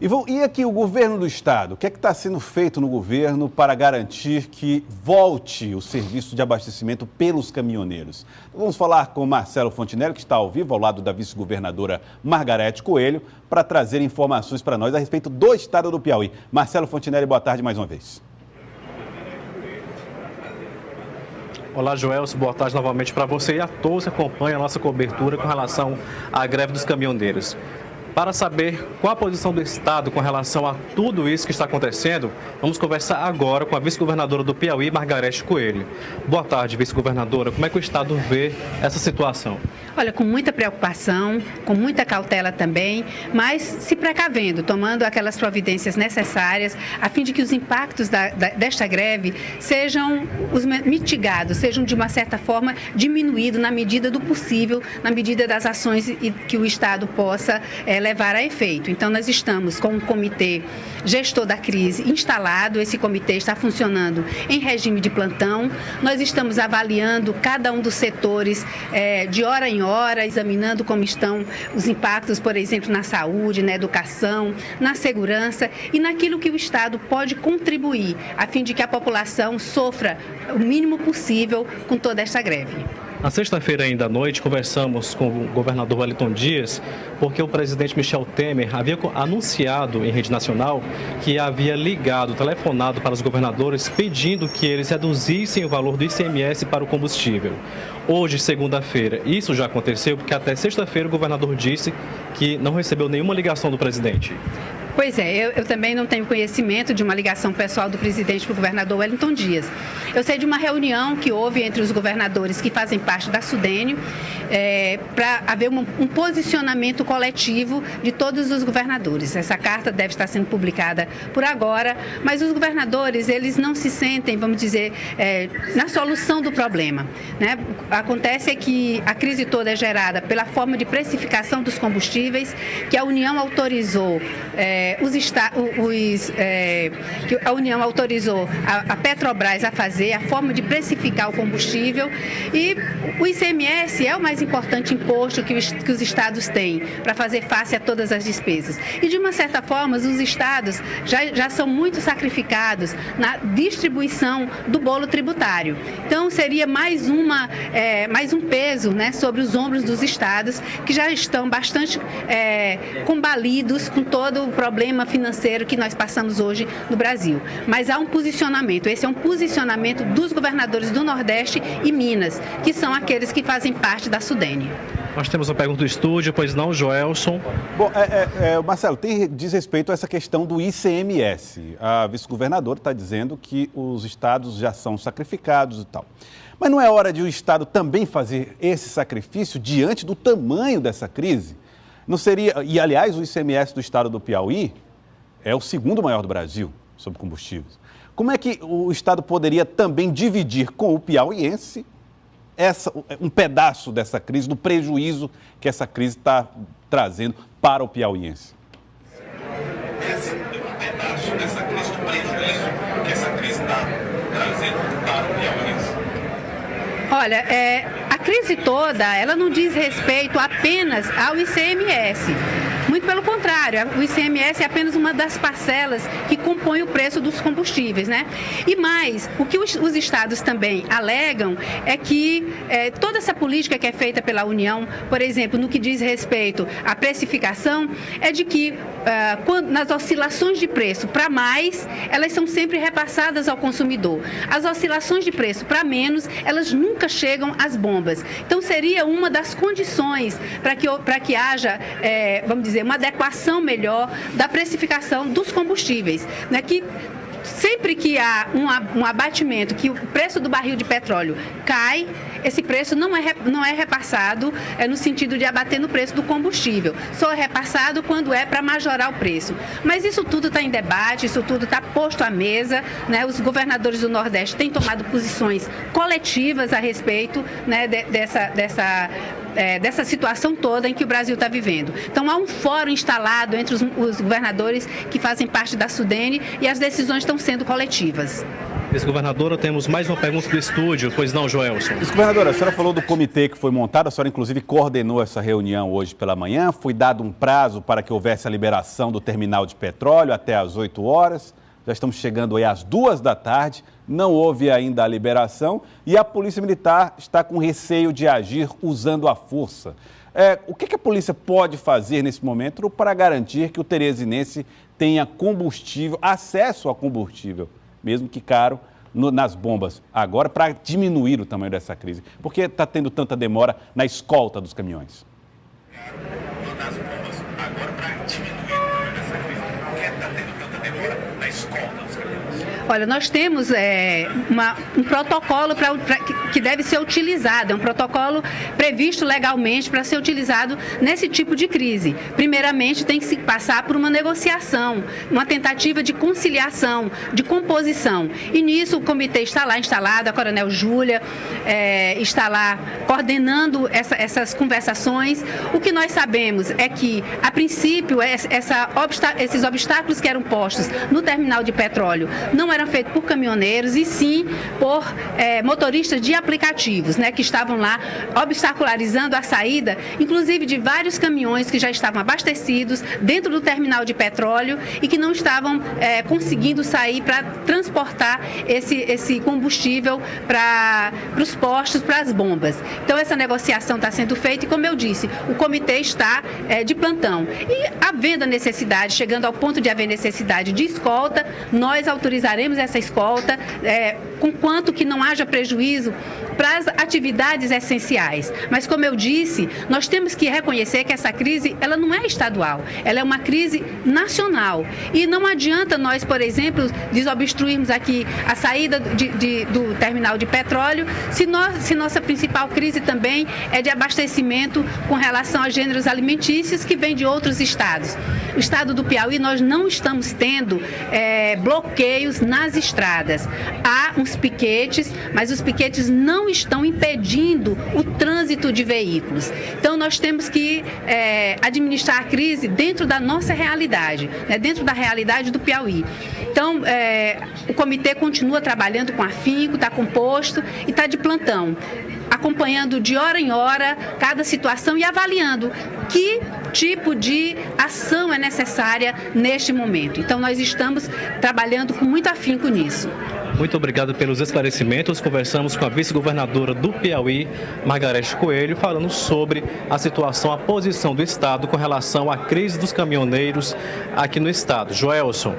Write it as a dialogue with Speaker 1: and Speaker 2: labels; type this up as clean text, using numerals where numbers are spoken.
Speaker 1: E aqui o governo do estado, o que é que está sendo feito no governo para garantir que volte o serviço de abastecimento pelos caminhoneiros? Vamos falar com Marcelo Fontinelli, que está ao vivo, ao lado da vice-governadora Margarete Coelho, para trazer informações para nós a respeito do estado do Piauí. Marcelo Fontinelli, boa tarde mais uma vez.
Speaker 2: Olá, Joelson, boa tarde novamente para você e a todos que acompanham a nossa cobertura com relação à greve dos caminhoneiros. Para saber qual a posição do Estado com relação a tudo isso que está acontecendo, vamos conversar agora com a vice-governadora do Piauí, Margarete Coelho. Boa tarde, vice-governadora. Como é que o Estado vê essa situação?
Speaker 3: Olha, com muita preocupação, com muita cautela também, mas se precavendo, tomando aquelas providências necessárias, a fim de que os impactos desta greve sejam mitigados, sejam de uma certa forma diminuídos na medida do possível, na medida das ações que o Estado possa levar a efeito. Então, nós estamos com um comitê gestor da crise instalado, esse comitê está funcionando em regime de plantão, nós estamos avaliando cada um dos setores de hora em hora, examinando como estão os impactos, por exemplo, na saúde, na educação, na segurança e naquilo que o Estado pode contribuir, a fim de que a população sofra o mínimo possível com toda esta greve.
Speaker 2: Na sexta-feira ainda à noite, conversamos com o governador Wellington Dias, porque o presidente Michel Temer havia anunciado em rede nacional que havia ligado, telefonado para os governadores, pedindo que eles reduzissem o valor do ICMS para o combustível. Hoje, segunda-feira, isso já aconteceu, porque até sexta-feira o governador disse que não recebeu nenhuma ligação do presidente.
Speaker 3: Pois é, eu também não tenho conhecimento de uma ligação pessoal do presidente para o governador Wellington Dias. Eu sei de uma reunião que houve entre os governadores que fazem parte da Sudene, para haver um posicionamento coletivo de todos os governadores. Essa carta deve estar sendo publicada por agora, mas os governadores, eles não se sentem, vamos dizer, na solução do problema, né? Acontece que a crise toda é gerada pela forma de precificação dos combustíveis, que a União autorizou que a União autorizou a Petrobras a fazer, a forma de precificar o combustível, e o ICMS é o mais importante imposto que os estados têm para fazer face a todas as despesas. E de uma certa forma, os estados já são muito sacrificados na distribuição do bolo tributário. Então, seria mais um peso, né, sobre os ombros dos estados, que já estão bastante combalidos com todo o problema financeiro que nós passamos hoje no Brasil. Mas há um posicionamento, esse é um posicionamento dos governadores do Nordeste e Minas, que são aqueles que fazem parte da Sudene.
Speaker 2: Nós temos uma pergunta do estúdio, pois não, Joelson?
Speaker 1: Bom, Marcelo, diz respeito a essa questão do ICMS. A vice-governadora está dizendo que os estados já são sacrificados e tal. Mas não é hora de o estado também fazer esse sacrifício diante do tamanho dessa crise? Não seria, e aliás, o ICMS do estado do Piauí é o segundo maior do Brasil sobre combustíveis. Como é que o estado poderia também dividir com o piauiense um pedaço dessa crise, do prejuízo que essa crise está trazendo para o piauiense?
Speaker 4: Um pedaço dessa crise, do prejuízo que essa crise está trazendo para o piauiense.
Speaker 3: Olha, a crise toda, ela não diz respeito apenas ao ICMS. Muito pelo contrário, o ICMS é apenas uma das parcelas que compõe o preço dos combustíveis, né? E mais, o que os estados também alegam é que toda essa política que é feita pela União, por exemplo, no que diz respeito à precificação, é de que nas oscilações de preço para mais, elas são sempre repassadas ao consumidor. As oscilações de preço para menos, elas nunca chegam às bombas. Então, seria uma das condições para que haja, vamos dizer, uma adequação melhor da precificação dos combustíveis, né? Que sempre que há um abatimento, que o preço do barril de petróleo cai, esse preço não é repassado no sentido de abater no preço do combustível. Só é repassado quando é para majorar o preço. Mas isso tudo está em debate, isso tudo está posto à mesa, né? Os governadores do Nordeste têm tomado posições coletivas a respeito, né, dessa situação toda em que o Brasil está vivendo. Então, há um fórum instalado entre os governadores que fazem parte da Sudene e as decisões estão sendo coletivas.
Speaker 2: Vice-governadora, temos mais uma pergunta do estúdio, pois não, Joelson?
Speaker 1: Vice-governadora, a senhora falou do comitê que foi montado, a senhora inclusive coordenou essa reunião hoje pela manhã, foi dado um prazo para que houvesse a liberação do terminal de petróleo até às 8 horas, já estamos chegando aí às 2 da tarde, não houve ainda a liberação e a Polícia Militar está com receio de agir usando a força. O que a polícia pode fazer nesse momento para garantir que o teresinense tenha combustível, acesso a combustível, mesmo que caro, nas bombas, agora para diminuir o tamanho dessa crise? Por que está tendo tanta demora na escolta dos caminhões?
Speaker 4: Nas bombas, agora para diminuir o tamanho dessa crise. Por que está tendo tanta demora na escolta dos caminhões?
Speaker 3: Olha, nós temos um protocolo que deve ser utilizado, é um protocolo previsto legalmente para ser utilizado nesse tipo de crise. Primeiramente, tem que se passar por uma negociação, uma tentativa de conciliação, de composição. E nisso o comitê está lá instalado, a Coronel Júlia está lá coordenando essas conversações. O que nós sabemos é que, a princípio, esses obstáculos que eram postos no terminal de petróleo não eram feitos por caminhoneiros e sim por motoristas de aplicativos, né, que estavam lá obstacularizando a saída, inclusive de vários caminhões que já estavam abastecidos dentro do terminal de petróleo e que não estavam conseguindo sair para transportar esse combustível para os postos, para as bombas. Então essa negociação está sendo feita e, como eu disse, o comitê está de plantão. E havendo a necessidade, chegando ao ponto de haver necessidade de escolta, nós autorizaremos essa escolta, conquanto que não haja prejuízo para as atividades essenciais. Mas, como eu disse, nós temos que reconhecer que essa crise, ela não é estadual, ela é uma crise nacional. E não adianta nós, por exemplo, desobstruirmos aqui a saída do terminal de petróleo, se nossa principal crise também é de abastecimento com relação a gêneros alimentícios que vêm de outros estados. O estado do Piauí, nós não estamos tendo bloqueios nas estradas. Há uns piquetes, mas os piquetes não estão impedindo o trânsito de veículos. Então, nós temos que administrar a crise dentro da nossa realidade, né, dentro da realidade do Piauí. Então, o comitê continua trabalhando com afinco, está composto e está de plantão, acompanhando de hora em hora cada situação e avaliando que tipo de ação é necessária neste momento. Então, nós estamos trabalhando com muito afinco nisso.
Speaker 2: Muito obrigado pelos esclarecimentos. Conversamos com a vice-governadora do Piauí, Margarete Coelho, falando sobre a situação, a posição do Estado com relação à crise dos caminhoneiros aqui no Estado. Joelson.